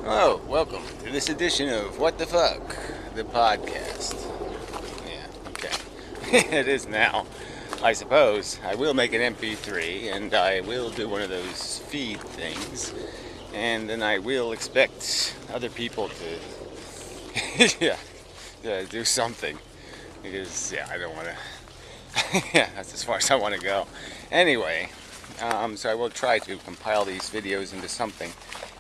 Hello, welcome to this edition of What the Fuck, the podcast. Yeah, okay. It is now. I suppose I will make an MP3 and I will do one of those feed things, and then I will expect other people to, do something. Because, I don't want to, that's as far as I want to go. Anyway, so I will try to compile these videos into something.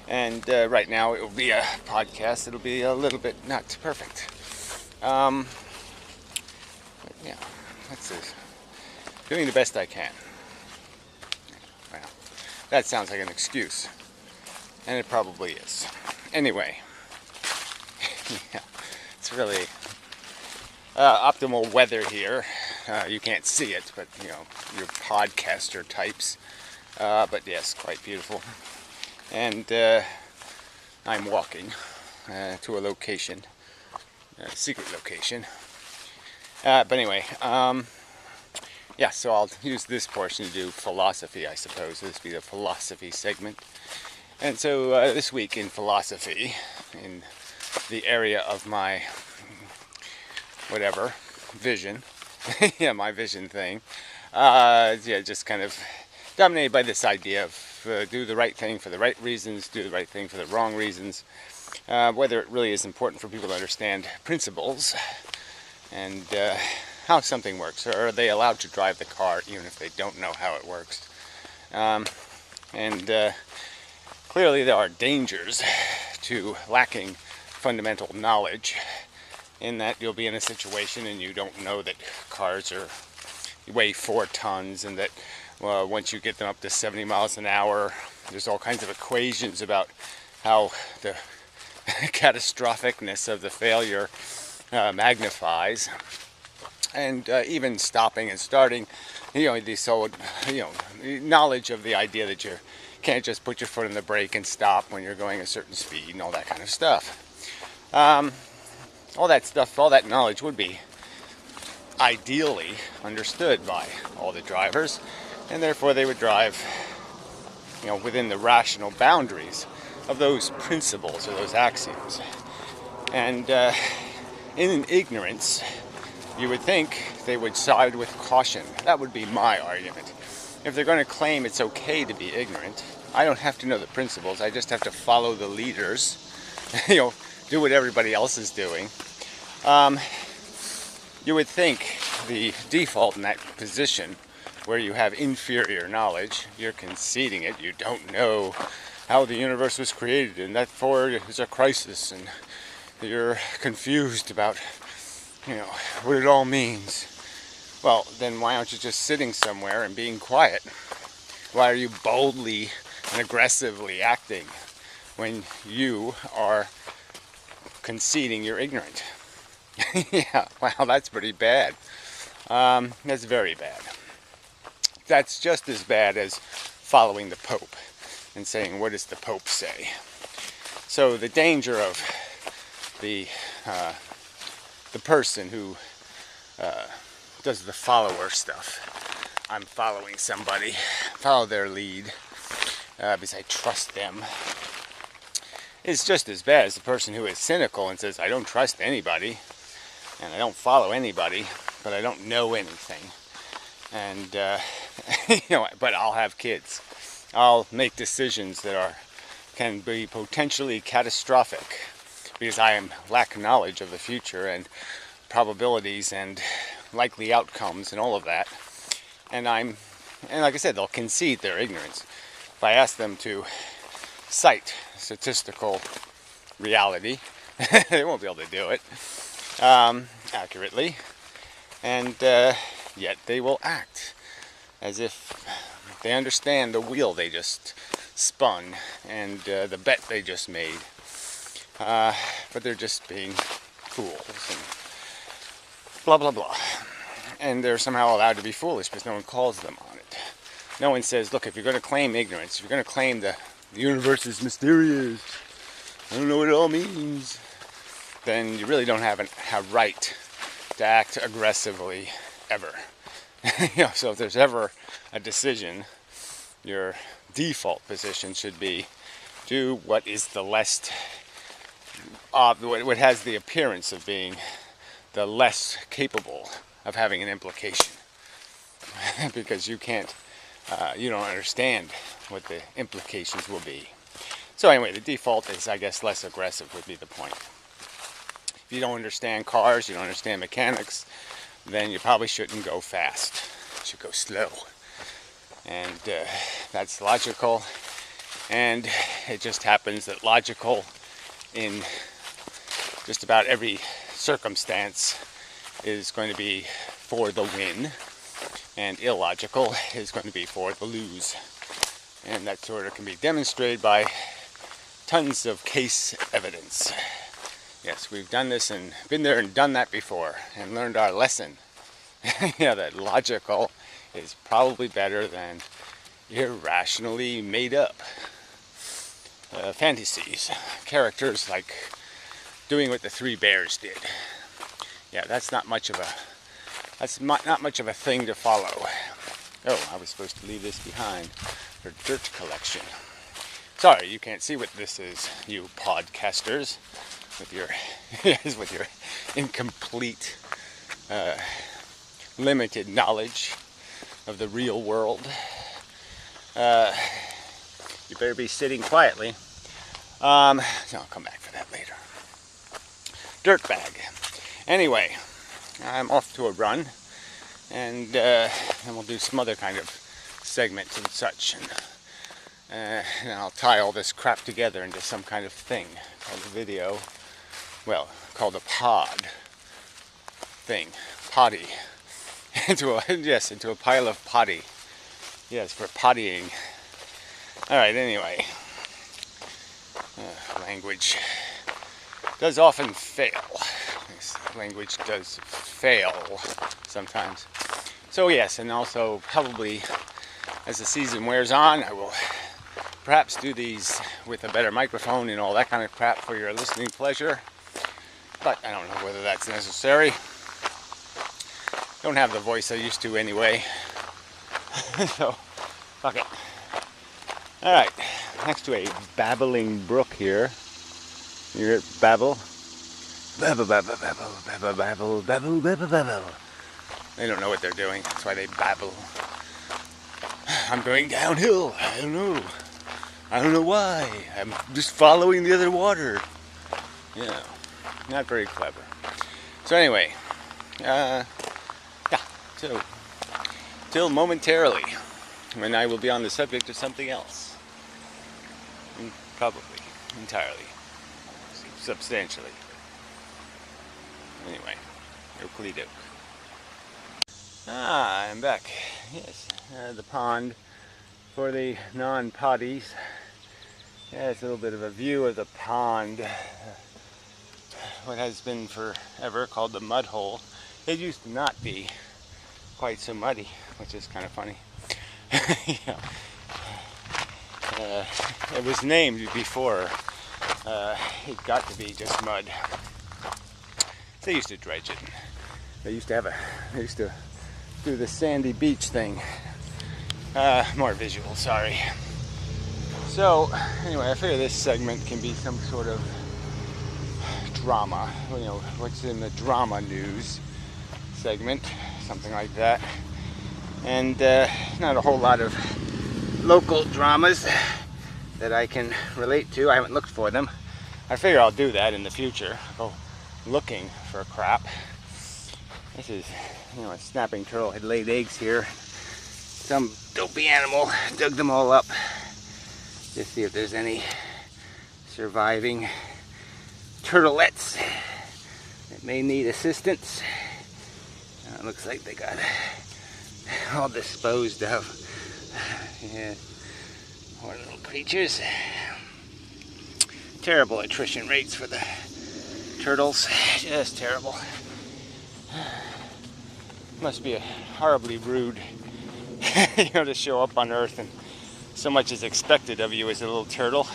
And right now it will be a podcast. It'll be a little bit not perfect. But yeah, that's it. Doing the best I can. Well, that sounds like an excuse. And it probably is. Anyway, yeah, it's really optimal weather here. You can't see it, but your podcaster types. But yes, quite beautiful. And I'm walking to a location, a secret location. But anyway, so I'll use this portion to do philosophy, I suppose. This will be the philosophy segment. And so this week in philosophy, in the area of my vision, my vision thing, just kind of dominated by this idea of do the right thing for the right reasons, do the right thing for the wrong reasons, whether it really is important for people to understand principles and how something works, or are they allowed to drive the car even if they don't know how it works. And clearly there are dangers to lacking fundamental knowledge, in that you'll be in a situation and you don't know that cars weigh 4 tons, and that once you get them up to 70 miles an hour, there's all kinds of equations about how the catastrophicness of the failure magnifies. And even stopping and starting, knowledge of the idea that you can't just put your foot on the brake and stop when you're going a certain speed and all that kind of stuff. All that knowledge would be ideally understood by all the drivers, and therefore they would drive within the rational boundaries of those principles or those axioms. And in ignorance, you would think they would side with caution. That would be my argument. If they're going to claim it's okay to be ignorant, I don't have to know the principles. I just have to follow the leaders, do what everybody else is doing. You would think the default in that position, where you have inferior knowledge, you're conceding it, you don't know how the universe was created, and therefore there's a crisis, and you're confused about, what it all means. Well, then why aren't you just sitting somewhere and being quiet? Why are you boldly and aggressively acting when you are conceding you're ignorant? Yeah, wow, that's pretty bad. That's very bad. That's just as bad as following the Pope and saying, what does the Pope say? So the danger of the person who does the follower stuff, I'm following somebody, follow their lead because I trust them, is just as bad as the person who is cynical and says, I don't trust anybody and I don't follow anybody, but I don't know anything. And but I'll have kids. I'll make decisions that can be potentially catastrophic because I lack knowledge of the future and probabilities and likely outcomes and all of that. And like I said, they'll concede their ignorance. If I ask them to cite statistical reality, they won't be able to do it accurately, and yet they will act as if they understand the wheel they just spun and the bet they just made, but they're just being fools and blah blah blah, and they're somehow allowed to be foolish because no one calls them on it. No one says, look, if you're going to claim ignorance, if you're going to claim the universe is mysterious, I don't know what it all means, then you really don't have a right to act aggressively ever. So if there's ever a decision, your default position should be do what is the less, what has the appearance of being the less capable of having an implication. Because you can't, you don't understand what the implications will be. So anyway, the default is, I guess, less aggressive would be the point. If you don't understand cars, you don't understand mechanics, then you probably shouldn't go fast. You should go slow. And that's logical. And it just happens that logical in just about every circumstance is going to be for the win, and illogical is going to be for the lose. And that sort of can be demonstrated by tons of case evidence. Yes, we've done this and been there and done that before and learned our lesson. Yeah, that logical is probably better than irrationally made up fantasies. Characters like doing what the Three Bears did. Yeah, that's not much of a thing to follow. Oh, I was supposed to leave this behind for dirt collection. Sorry, you can't see what this is, you podcasters, with your with your incomplete, limited knowledge of the real world. You better be sitting quietly. I'll come back for that later. Dirtbag. Anyway, I'm off to a run, and we'll do some other kind of segments and such, and I'll tie all this crap together into some kind of thing called a video. Well, called a pod thing, potty, into a pile of potty. Yes, for pottying. All right. Anyway, language does often fail. Language does fail sometimes. So yes, and also probably as the season wears on, I will perhaps do these with a better microphone and all that kind of crap for your listening pleasure. But I don't know whether that's necessary. Don't have the voice I used to anyway. So, fuck it. Alright, next to a babbling brook here. You hear it babble? Babble, babble, babble, babble, babble, babble, babble, babble. They don't know what they're doing, that's why they babble. I'm going downhill, I don't know. I don't know why. I'm just following the other water. Yeah, not very clever. So anyway, yeah, so till momentarily, when I will be on the subject of something else. Probably, entirely, substantially. Anyway, oakley doke. I'm back. Yes, the pond for the non-potties. Yeah, it's a little bit of a view of the pond. What has been forever called the mud hole. It used to not be quite so muddy, which is kind of funny. Yeah. It was named before it got to be just mud. They used to dredge it. They used to do the sandy beach thing. More visual, sorry. So, anyway, I figure this segment can be some sort of drama. You know, what's in the drama news segment, something like that. And not a whole lot of local dramas that I can relate to. I haven't looked for them. I figure I'll do that in the future. Go looking for crap. This is, you know, a snapping turtle had laid eggs here. Some dopey animal dug them all up. Just see if there's any surviving turtlettes that may need assistance. It looks like they got all disposed of. Yeah, poor little creatures. Terrible attrition rates for the turtles. Just terrible. Must be a horribly rude, you know, to show up on Earth and so much is expected of you as a little turtle,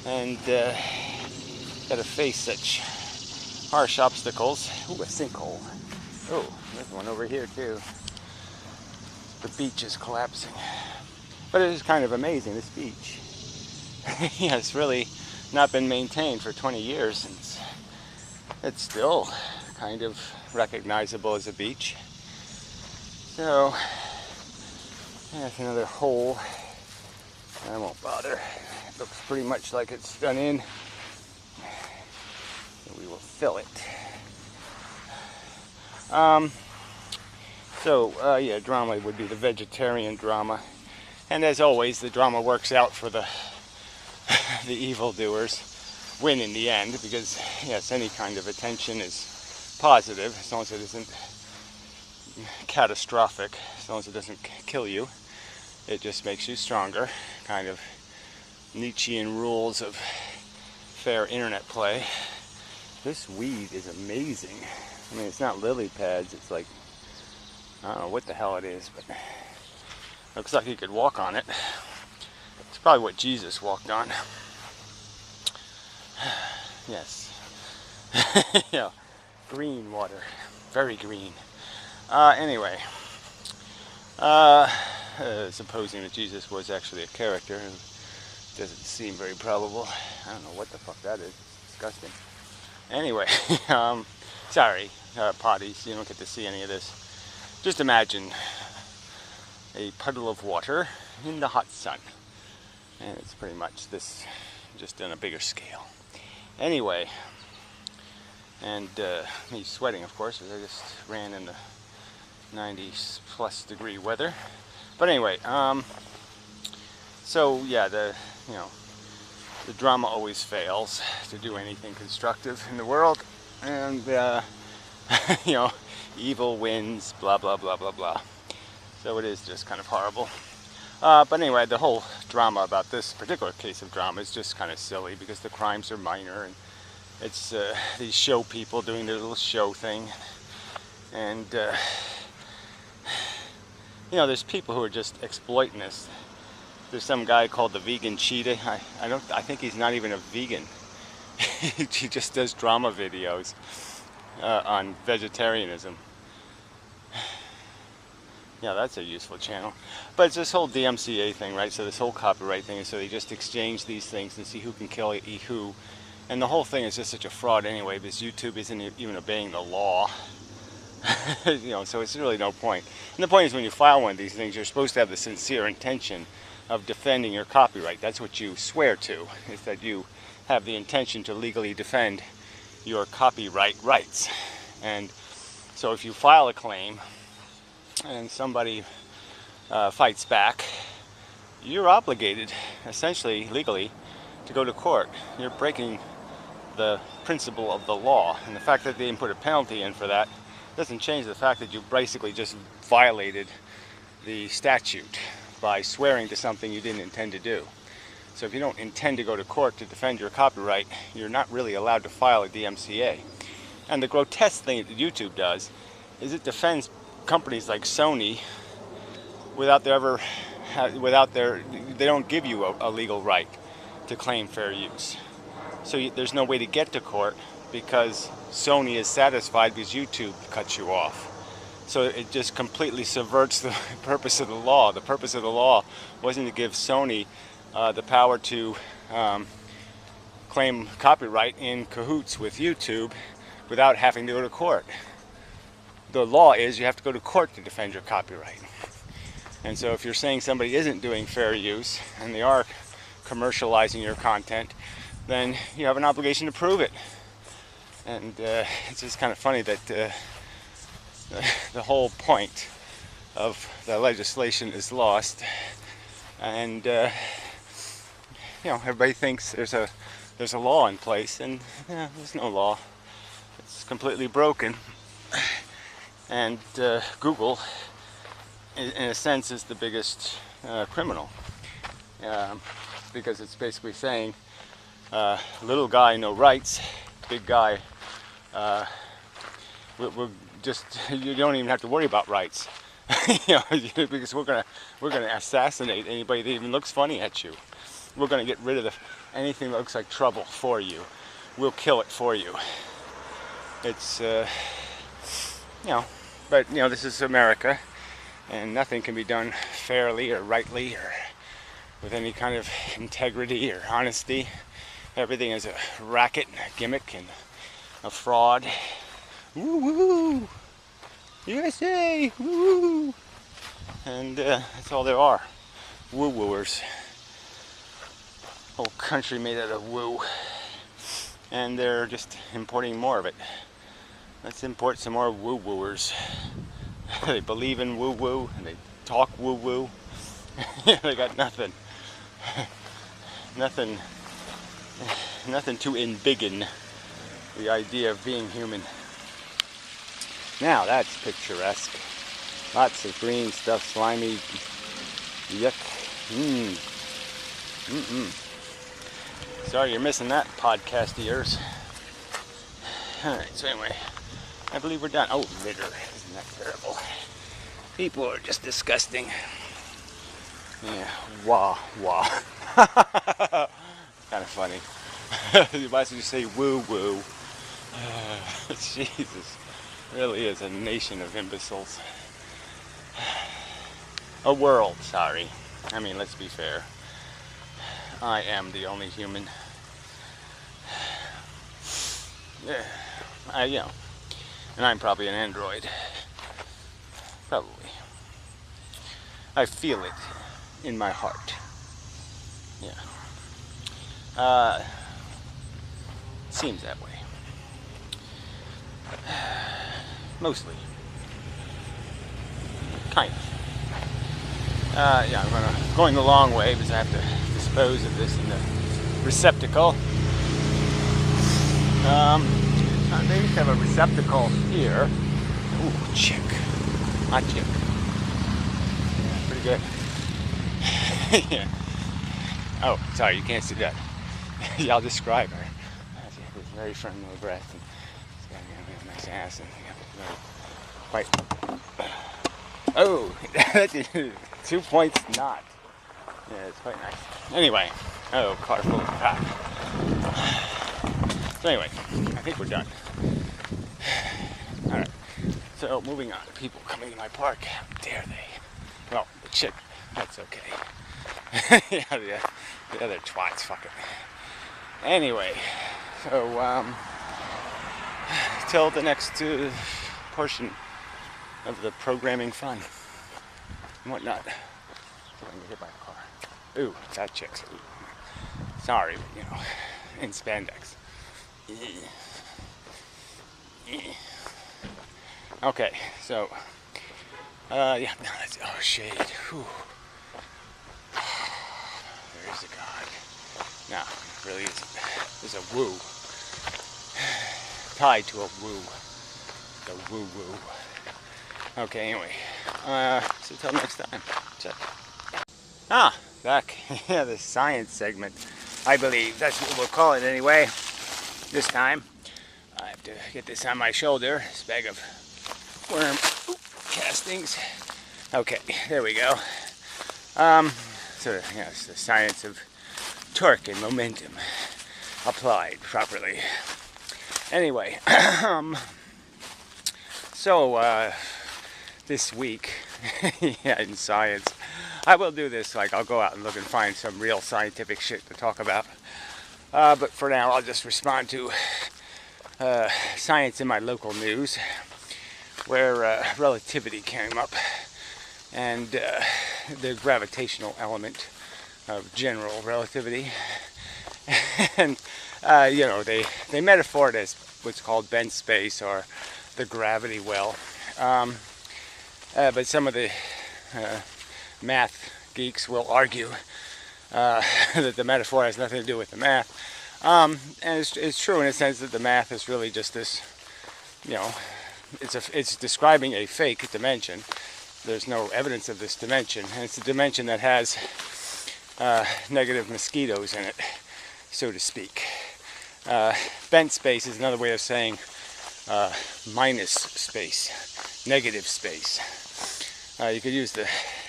and gotta face such harsh obstacles. Ooh, a sinkhole. Oh, there's one over here too. The beach is collapsing. But it is kind of amazing, this beach. Yeah, it's really not been maintained for 20 years, and it's still kind of recognizable as a beach. So that's another hole. I won't bother. It looks pretty much like it's done in. So we will fill it. Yeah, drama would be the vegetarian drama. And as always, the drama works out for the the evildoers win in the end, because yes, any kind of attention is positive as long as it isn't catastrophic, as long as it doesn't kill you. It just makes you stronger. Kind of Nietzschean rules of fair internet play. This weed is amazing. I mean, it's not lily pads, it's like, I don't know what the hell it is, but it looks like you could walk on it. It's probably what Jesus walked on. Yes. Yeah. Green water. Very green. Anyway. Supposing that Jesus was actually a character, doesn't seem very probable. I don't know what the fuck that is. It's disgusting. Anyway, sorry, potties, you don't get to see any of this. Just imagine a puddle of water in the hot sun. And it's pretty much this, just on a bigger scale. Anyway, and me sweating, of course, because I just ran in the 90 plus degree weather. But anyway, so yeah, the drama always fails to do anything constructive in the world, and evil wins, blah blah blah blah blah. So it is just kind of horrible. But anyway, the whole drama about this particular case of drama is just kind of silly, because the crimes are minor, and it's these show people doing their little show thing, and there's people who are just exploiting this. There's some guy called the Vegan Cheetah. I think he's not even a vegan. He just does drama videos on vegetarianism. Yeah, that's a useful channel. But it's this whole DMCA thing, right? So this whole copyright thing is so they just exchange these things and see who can kill who. And the whole thing is just such a fraud anyway, because YouTube isn't even obeying the law. So it's really no point. And the point is, when you file one of these things, you're supposed to have the sincere intention of defending your copyright. That's what you swear to, is that you have the intention to legally defend your copyright rights. And so if you file a claim and somebody fights back, you're obligated, essentially legally, to go to court. You're breaking the principle of the law. And the fact that they didn't put a penalty in for that doesn't change the fact that you basically just violated the statute by swearing to something you didn't intend to do. So if you don't intend to go to court to defend your copyright, you're not really allowed to file a DMCA. And the grotesque thing that YouTube does is it defends companies like Sony without they don't give you a legal right to claim fair use. So there's no way to get to court, because Sony is satisfied because YouTube cuts you off. So it just completely subverts the purpose of the law. The purpose of the law wasn't to give Sony the power to claim copyright in cahoots with YouTube without having to go to court. The law is you have to go to court to defend your copyright. And so if you're saying somebody isn't doing fair use and they are commercializing your content, then you have an obligation to prove it. And it's just kind of funny that the whole point of the legislation is lost, and everybody thinks there's a law in place, and there's no law. It's completely broken. And Google, in a sense, is the biggest criminal, because it's basically saying, little guy, no rights. Big guy, we're just, you don't even have to worry about rights, because we're gonna assassinate anybody that even looks funny at you. We're gonna get rid of anything that looks like trouble for you. We'll kill it for you. It's but this is America, and nothing can be done fairly or rightly or with any kind of integrity or honesty. Everything is a racket, and a gimmick, and a fraud. Woo woo! USA! Woo woo! And that's all there are. Woo wooers. Whole country made out of woo. And they're just importing more of it. Let's import some more woo wooers. They believe in woo woo and they talk woo woo. They got nothing. Nothing to embiggen the idea of being human. Now that's picturesque. Lots of green stuff, slimy, yuck. Sorry you're missing that, podcast ears. Alright, so anyway, I believe we're done. Oh, litter. Isn't that terrible? People are just disgusting. Yeah, wah, wah. Kind of funny. You might as well just say woo woo. Jesus. Really is a nation of imbeciles. A world, sorry. I mean, let's be fair. I am the only human. Yeah, and I'm probably an android. Probably. I feel it in my heart. Yeah. Seems that way. Mostly. Kind of. Yeah, I'm going the long way because I have to dispose of this in the receptacle. Maybe have a receptacle here. Ooh, chick. Hot chick. Yeah, pretty good. Yeah. Oh, sorry, you can't see that. Yeah, I'll describe her. She's very firm with breath, and she's got a nice ass, and quite. Oh, 2 points not. Yeah, it's quite nice. Anyway, car full of crap. So anyway, I think we're done. Alright, so moving on. People coming to my park, how dare they? Well, the chick, that's okay. Yeah, the other twats, fuck it. Anyway, so, till the next portion of the programming fun and whatnot. So I can get hit by a car. Ooh, that chick's. Ooh. Sorry, but you know, in spandex. Okay, so, yeah, no, that's, oh, shade. Whew. There is a God. No, it really isn't. There's a woo. Tied to a woo. The woo woo. Okay, anyway. So till next time. Check. Back. Yeah, the science segment. I believe that's what we'll call it anyway. This time. I have to get this on my shoulder. This bag of worm castings. Okay, there we go. So, yes, the science of torque and momentum applied properly. Anyway, so, this week, yeah, in science, I will do this, like, I'll go out and look and find some real scientific shit to talk about. But for now, I'll just respond to science in my local news, where relativity came up, and the gravitational element of general relativity. And, you know, they metaphor it as what's called bent space, or the gravity well. But some of the math geeks will argue that the metaphor has nothing to do with the math. And it's true in a sense that the math is really just this, you know, it's describing a fake dimension. There's no evidence of this dimension, and it's a dimension that has negative mosquitoes in it, so to speak. Bent space is another way of saying minus space, negative space. You could use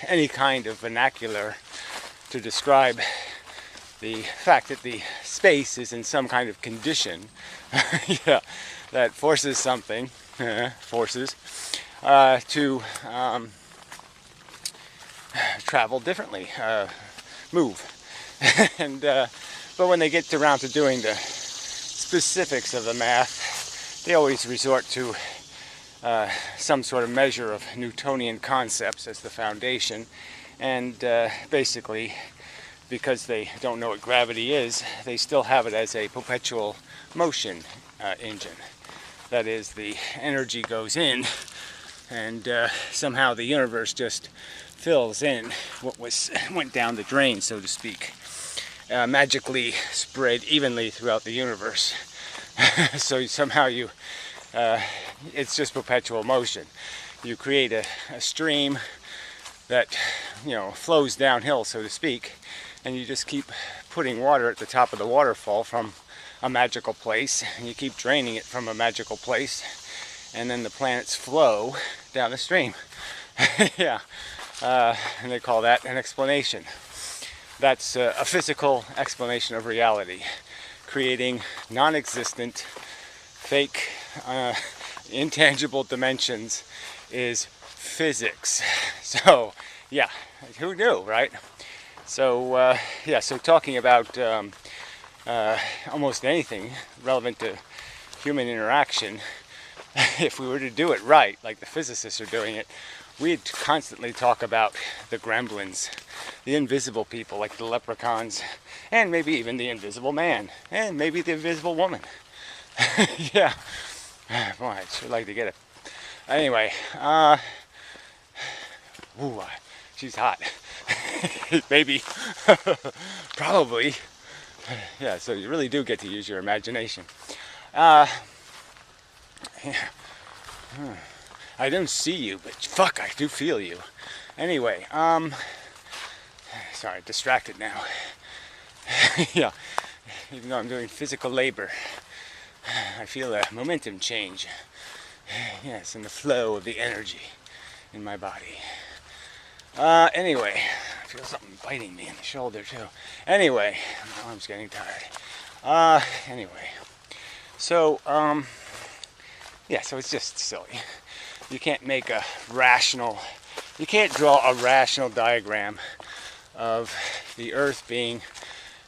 any kind of vernacular to describe the fact that the space is in some kind of condition yeah, that forces something, to travel differently, move. And but when they get around to doing the specifics of the math, they always resort to some sort of measure of Newtonian concepts as the foundation. And basically, because they don't know what gravity is, they still have it as a perpetual motion engine. That is, the energy goes in, and somehow the universe just fills in what went down the drain, so to speak, magically spread evenly throughout the universe. So somehow it's just perpetual motion. You create a stream that, flows downhill, so to speak, and you just keep putting water at the top of the waterfall from a magical place, and you keep draining it from a magical place, and then the planets flow down the stream. Yeah, and they call that an explanation. That's a physical explanation of reality. Creating non-existent, fake, intangible dimensions is physics. So, yeah, who knew, right? So, so talking about almost anything relevant to human interaction, if we were to do it right, like the physicists are doing it, we'd constantly talk about the gremlins, the invisible people like the leprechauns, and maybe even the invisible man, and maybe the invisible woman. Yeah, boy, I'd sure like to get it. Anyway, she's hot. Maybe, probably. Yeah, so you really do get to use your imagination. Yeah. I don't see you, but fuck, I do feel you. Anyway, sorry, distracted now. Yeah, even though I'm doing physical labor, I feel a momentum change. Yes, and the flow of the energy in my body. Anyway, I feel something biting me in the shoulder too. Anyway, my arm's getting tired. Anyway, so, so it's just silly. You can't you can't draw a rational diagram of the Earth being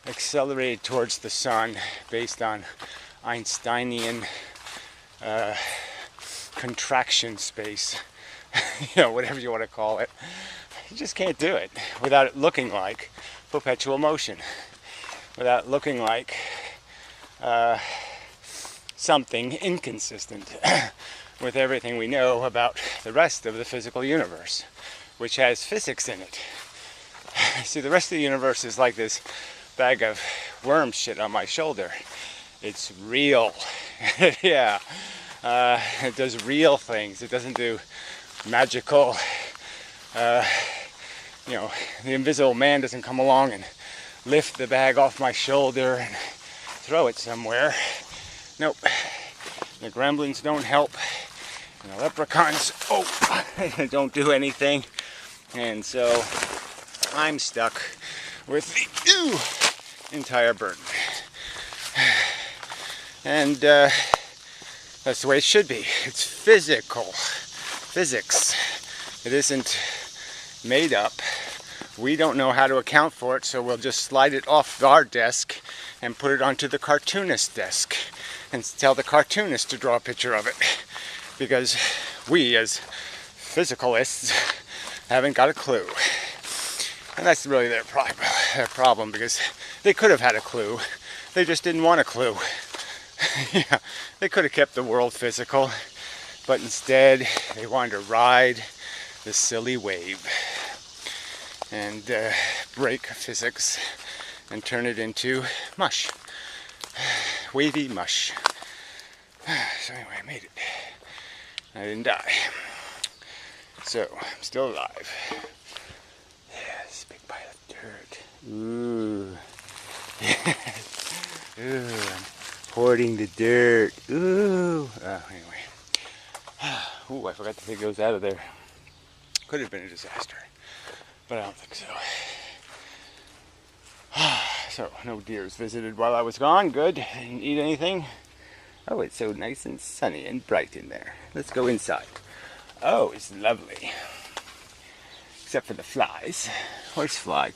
accelerated towards the sun based on Einsteinian contraction space, whatever you want to call it. You just can't do it without it looking like perpetual motion, without it looking like something inconsistent with everything we know about the rest of the physical universe, which has physics in it. See, the rest of the universe is like this bag of worm shit on my shoulder. It's real. Yeah. It does real things. It doesn't do magical, the invisible man doesn't come along and lift the bag off my shoulder and throw it somewhere. Nope. The gremlins don't help. And the leprechauns, don't do anything. And so I'm stuck with the entire burden. And that's the way it should be. It's physical. Physics. It isn't made up. We don't know how to account for it, so we'll just slide it off our desk and put it onto the cartoonist's desk and tell the cartoonist to draw a picture of it. Because we, as physicalists, haven't got a clue. And that's really their problem, because they could have had a clue. They just didn't want a clue. Yeah, they could have kept the world physical, but instead they wanted to ride the silly wave and break physics and turn it into mush. Wavy mush. So anyway, I made it. I didn't die. So, I'm still alive. Yeah, this big pile of dirt. Ooh. Ooh, I'm hoarding the dirt. Ooh. Anyway. Ooh, I forgot to take those out of there. Could have been a disaster. But I don't think so. So, no deers visited while I was gone. Good. Didn't eat anything. Oh, it's so nice and sunny and bright in there. Let's go inside. Oh, it's lovely. Except for the flies. Horsefly.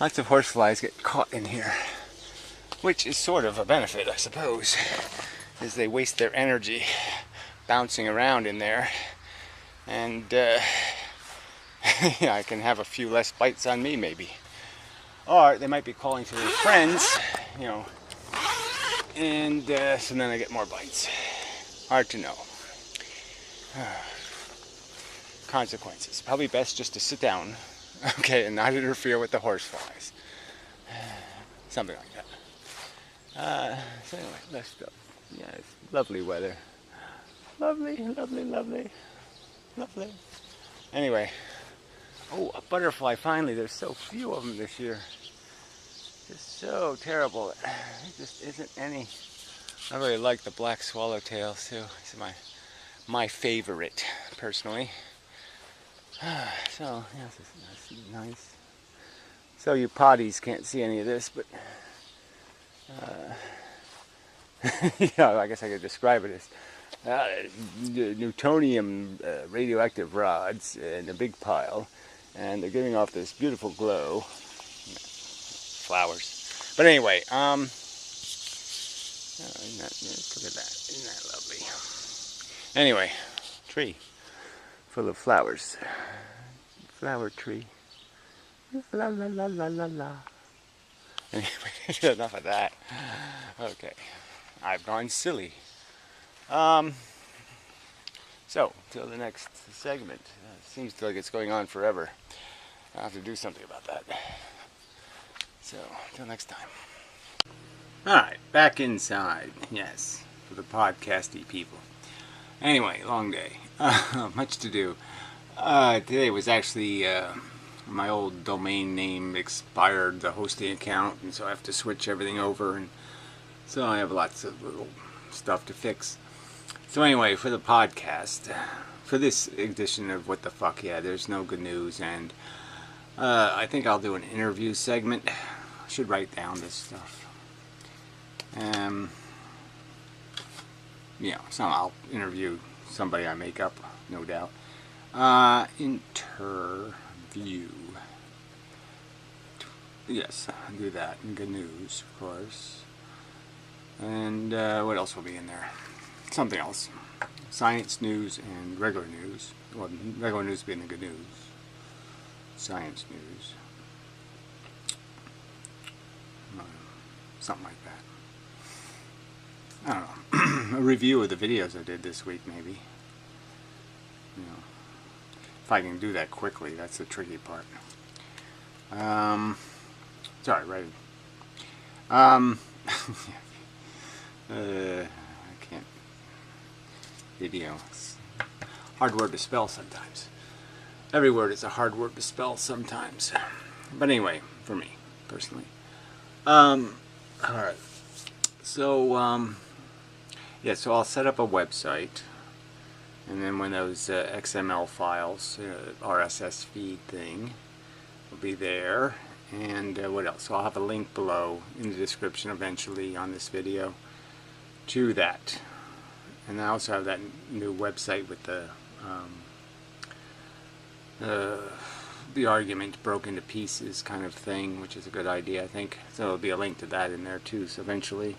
Lots of horseflies get caught in here, which is sort of a benefit, I suppose, is they waste their energy bouncing around in there, and yeah, I can have a few less bites on me maybe. Or they might be calling to their friends, you know, and so then I get more bites. Hard to know. Consequences. Probably best just to sit down, okay, and not interfere with the horseflies. Something like that. So anyway, let's go. Yeah, it's lovely weather. Lovely, lovely, lovely, lovely. Anyway, oh, a butterfly finally. There's so few of them this year. Just so terrible. There just isn't any. I really like the black swallowtails too. It's my favorite, personally. So, yes, it's nice. So you potties can't see any of this, but yeah, I guess I could describe it as Newtonium radioactive rods in a big pile, and they're giving off this beautiful glow. Flowers. But anyway, look at that. Isn't that lovely? Anyway, tree full of flowers. Flower tree. La la la la la la. Anyway, enough of that. Okay, I've gone silly. So, till the next segment. Seems like it's going on forever. I'll have to do something about that. So, till next time. Alright, back inside. Yes, for the podcasty people. Anyway, long day. Much to do. Today was actually my old domain name expired, the hosting account, and so I have to switch everything over, and so I have lots of little stuff to fix. So anyway, for the podcast, for this edition of What the Fuck, yeah, there's no good news, and I think I'll do an interview segment. I should write down this stuff. Yeah, so I'll interview somebody I make up, no doubt. Interview. Yes, I'll do that. And good news, of course. And what else will be in there? Something else. Science news and regular news. Well, regular news being the good news. Science news. Something like that. I don't know. A review of the videos I did this week, maybe. You know, if I can do that quickly, that's the tricky part. Sorry, right. I can't. Video. It's a hard word to spell sometimes. Every word is a hard word to spell sometimes. But anyway, for me, personally. Alright. So, yeah, so I'll set up a website. And then when those XML files, RSS feed thing, will be there. And what else? So I'll have a link below in the description eventually on this video to that. And I also have that new website with the argument broken to pieces kind of thing, which is a good idea, I think. So there'll be a link to that in there too. So eventually,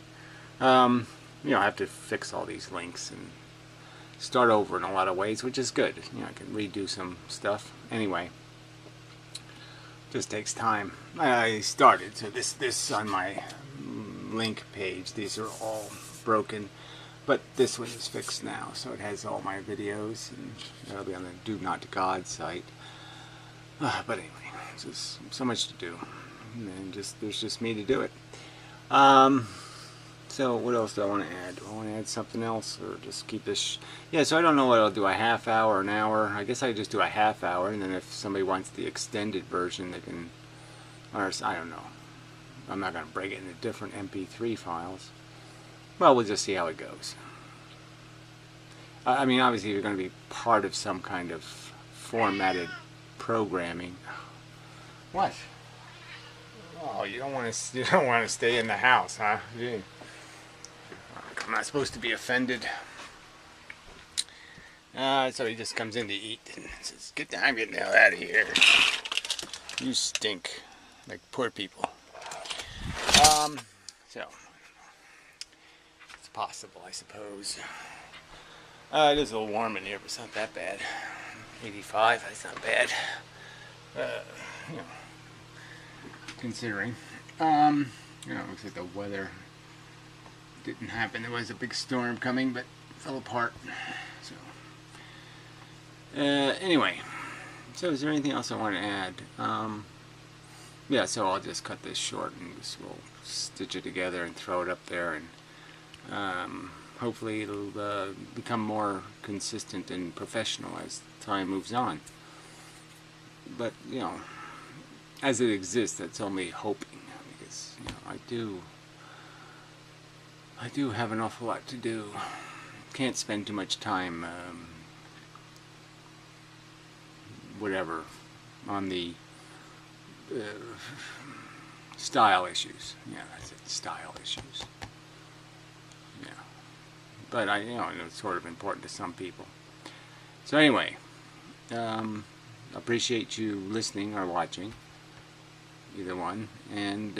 you know, I have to fix all these links and start over in a lot of ways, which is good. You know, I can redo some stuff. Anyway, just takes time. I started, so this on my link page, these are all broken, but this one is fixed now, so it has all my videos, and that'll be on the Do Not to God site. But anyway, just so much to do, and there's just me to do it. So what else do I want to add? Do I want to add something else, or just keep this? Yeah, so I don't know what I'll do, a half hour, an hour. I guess I just do a half hour, and then if somebody wants the extended version, they can, or I don't know. I'm not going to break it into different MP3 files. Well, we'll just see how it goes. I mean, obviously, you're going to be part of some kind of formatted programming. What? Oh, you don't want to stay in the house, huh? Gee. I'm not supposed to be offended. So he just comes in to eat and says, I'm getting the hell out of here. You stink. like poor people. So it's possible, I suppose. It is a little warm in here, but it's not that bad. 85, that's not bad. You know, considering. It looks like the weather didn't happen. There was a big storm coming, but fell apart. So, anyway. So, is there anything else I want to add? Yeah, so I'll just cut this short and we'll stitch it together and throw it up there, and hopefully it'll become more consistent and professional as time moves on. But, as it exists, that's only hoping, because, I do have an awful lot to do. Can't spend too much time, whatever, on the style issues. Yeah, that's it, style issues. Yeah. But it's sort of important to some people. So anyway, appreciate you listening or watching, either one, and